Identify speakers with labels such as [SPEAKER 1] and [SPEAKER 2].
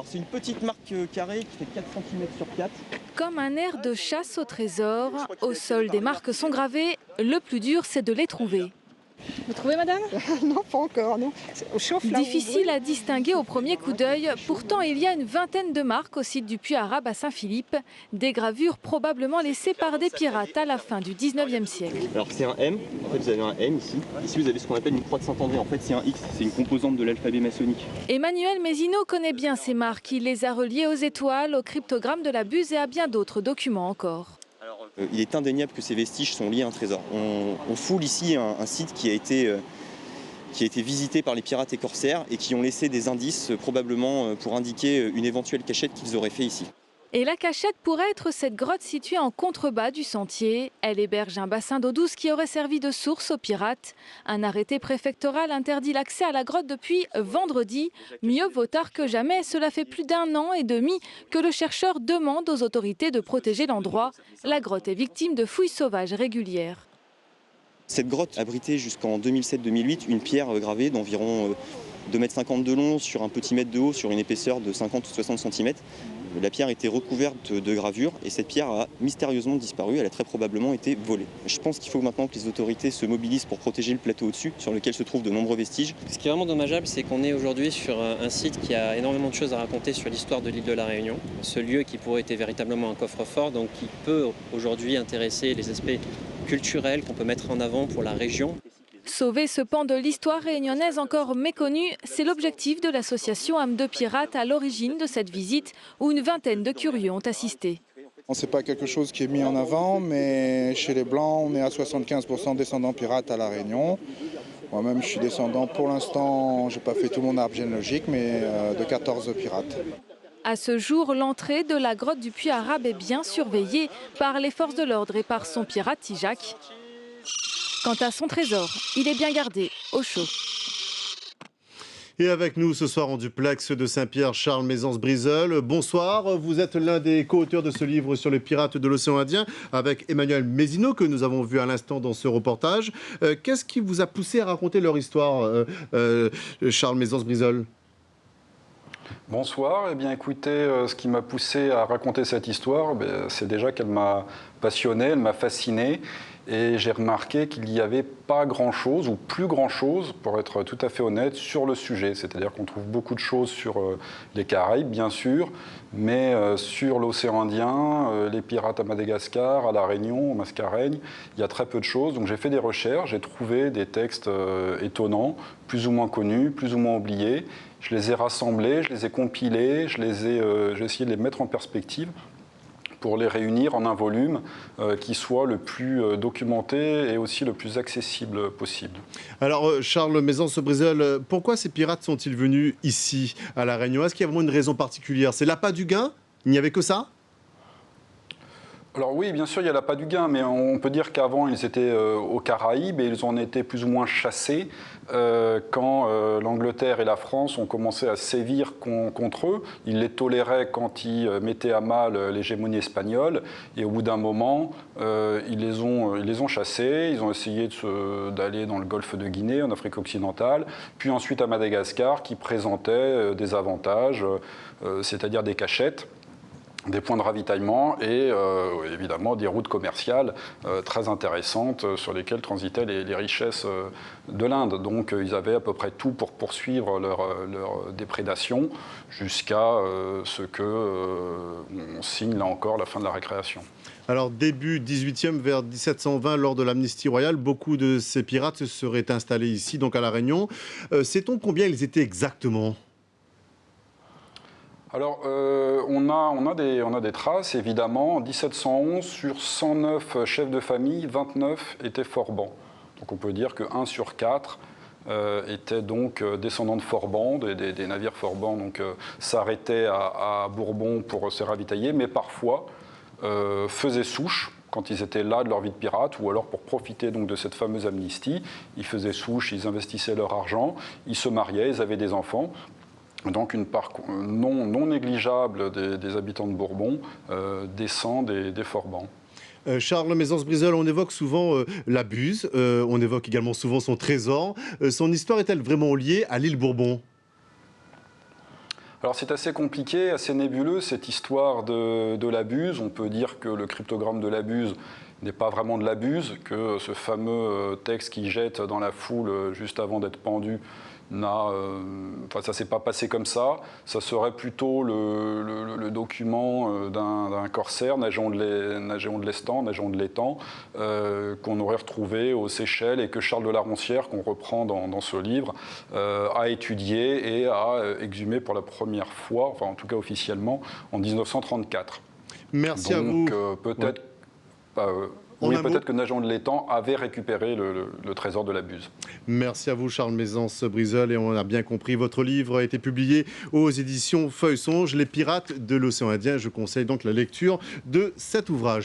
[SPEAKER 1] Alors c'est une petite marque carrée qui fait 4 cm sur 4.
[SPEAKER 2] Comme un air de chasse au trésor, au sol des marques sont gravées, le plus dur c'est de les trouver.
[SPEAKER 3] Vous trouvez, madame?
[SPEAKER 4] Non, pas encore, non. On chauffe là.
[SPEAKER 2] Difficile à distinguer au premier coup d'œil, pourtant il y a une vingtaine de marques au site du Puy Arabe à Saint-Philippe, des gravures probablement laissées par des pirates à la fin du 19e siècle.
[SPEAKER 1] Alors c'est un M, en fait vous avez un M ici. Ici vous avez ce qu'on appelle une croix de Saint-André, en fait c'est un X, c'est une composante de l'alphabet maçonnique.
[SPEAKER 2] Emmanuel Mézineau connaît bien ces marques, il les a reliées aux étoiles, au cryptogramme de la Buse et à bien d'autres documents encore.
[SPEAKER 1] Il est indéniable que ces vestiges sont liés à un trésor. On foule ici un site qui a été visité par les pirates et corsaires et qui ont laissé des indices probablement pour indiquer une éventuelle cachette qu'ils auraient fait ici.
[SPEAKER 2] Et la cachette pourrait être cette grotte située en contrebas du sentier. Elle héberge un bassin d'eau douce qui aurait servi de source aux pirates. Un arrêté préfectoral interdit l'accès à la grotte depuis vendredi. Mieux vaut tard que jamais, cela fait plus d'1 an et demi que le chercheur demande aux autorités de protéger l'endroit. La grotte est victime de fouilles sauvages régulières.
[SPEAKER 1] Cette grotte abritait jusqu'en 2007-2008 une pierre gravée d'environ 2,50 m de long sur un petit mètre de haut sur une épaisseur de 50 ou 60 cm. La pierre était recouverte de gravures et cette pierre a mystérieusement disparu, elle a très probablement été volée. Je pense qu'il faut maintenant que les autorités se mobilisent pour protéger le plateau au-dessus sur lequel se trouvent de nombreux vestiges.
[SPEAKER 5] Ce qui est vraiment dommageable, c'est qu'on est aujourd'hui sur un site qui a énormément de choses à raconter sur l'histoire de l'île de la Réunion. Ce lieu qui pourrait être véritablement un coffre-fort, donc qui peut aujourd'hui intéresser les aspects culturels qu'on peut mettre en avant pour la région.
[SPEAKER 2] Sauver ce pan de l'histoire réunionnaise encore méconnu, c'est l'objectif de l'association âme de pirates à l'origine de cette visite où une vingtaine de curieux ont assisté.
[SPEAKER 6] Ce n'est pas quelque chose qui est mis en avant, mais chez les Blancs, on est à 75% descendants pirates à La Réunion. Moi-même, je suis descendant, pour l'instant, je n'ai pas fait tout mon arbre généalogique, mais de 14 pirates.
[SPEAKER 2] À ce jour, l'entrée de la grotte du Puy Arabe est bien surveillée par les forces de l'ordre et par son pirate Tijac. Quant à son trésor, il est bien gardé, au chaud.
[SPEAKER 7] Et avec nous ce soir en duplex de Saint-Pierre, Charles Mézance-Brizeul. Bonsoir, vous êtes l'un des co-auteurs de ce livre sur les pirates de l'océan Indien avec Emmanuel Mézineau que nous avons vu à l'instant dans ce reportage. Qu'est-ce qui vous a poussé à raconter leur histoire, Charles Mézance-Brizeul ?
[SPEAKER 8] Bonsoir, eh bien écoutez, ce qui m'a poussé à raconter cette histoire, c'est déjà qu'elle m'a passionné, elle m'a fasciné. Et j'ai remarqué qu'il n'y avait pas grand-chose, ou plus grand-chose, pour être tout à fait honnête, sur le sujet. C'est-à-dire qu'on trouve beaucoup de choses sur les Caraïbes, bien sûr, mais sur l'océan Indien, les pirates à Madagascar, à La Réunion, au Mascareigne, il y a très peu de choses. Donc j'ai fait des recherches, j'ai trouvé des textes étonnants, plus ou moins connus, plus ou moins oubliés. Je les ai rassemblés, je les ai compilés, j'ai essayé de les mettre en perspective pour les réunir en un volume qui soit le plus documenté et aussi le plus accessible possible.
[SPEAKER 7] Alors, Charles Mézance-Brizeul, pourquoi ces pirates sont-ils venus ici, à La Réunion? Est-ce qu'il y a vraiment une raison particulière? C'est l'appât du gain? Il n'y avait que ça?
[SPEAKER 8] Alors oui, bien sûr, il y a l'appât du gain, mais on peut dire qu'avant, ils étaient aux Caraïbes et ils en étaient plus ou moins chassés quand l'Angleterre et la France ont commencé à sévir contre eux. Ils les toléraient quand ils mettaient à mal l'hégémonie espagnole et au bout d'un moment, ils les ont chassés. Ils ont essayé d'aller dans le golfe de Guinée, en Afrique occidentale, puis ensuite à Madagascar qui présentait des avantages, c'est-à-dire des cachettes, des points de ravitaillement et évidemment des routes commerciales très intéressantes sur lesquelles transitaient les richesses de l'Inde. Donc ils avaient à peu près tout pour poursuivre leur déprédation jusqu'à ce qu'on signe là encore la fin de la récréation.
[SPEAKER 7] Alors début 18e vers 1720 lors de l'amnistie royale, beaucoup de ces pirates se seraient installés ici, donc à La Réunion. Sait-on combien ils étaient exactement ?
[SPEAKER 8] Alors, on a des traces, évidemment. En 1711, sur 109 chefs de famille, 29 étaient forbans. Donc on peut dire que 1 sur 4 étaient donc descendants de forbans, des navires forbans s'arrêtaient à Bourbon pour se ravitailler, mais parfois faisaient souche quand ils étaient là de leur vie de pirate, ou alors pour profiter donc de cette fameuse amnistie. Ils faisaient souche, ils investissaient leur argent, ils se mariaient, ils avaient des enfants. Donc une part non négligeable des habitants de Bourbon descend des forbans.
[SPEAKER 7] Charles Mézance-Brizeul, on évoque souvent la Buse, on évoque également souvent son trésor. Son histoire est-elle vraiment liée à l'île Bourbon ?
[SPEAKER 8] Alors c'est assez compliqué, assez nébuleux cette histoire de la Buse. On peut dire que le cryptogramme de la Buse n'est pas vraiment de la Buse, que ce fameux texte qui jette dans la foule juste avant d'être pendu, ça ne s'est pas passé comme ça. Ça serait plutôt le document d'un corsaire nageant de l'étang, qu'on aurait retrouvé aux Seychelles et que Charles de la Roncière, qu'on reprend dans ce livre, a étudié et a exhumé pour la première fois, enfin en tout cas officiellement, en 1934.
[SPEAKER 7] Merci à vous.
[SPEAKER 8] Peut-être... Oui, peut-être que Nageant de l'étang avait récupéré le trésor de la Buse.
[SPEAKER 7] Merci à vous, Charles Mézance-Brizeul. Et on a bien compris, votre livre a été publié aux éditions Feuille Songe, Les pirates de l'océan Indien. Je conseille donc la lecture de cet ouvrage.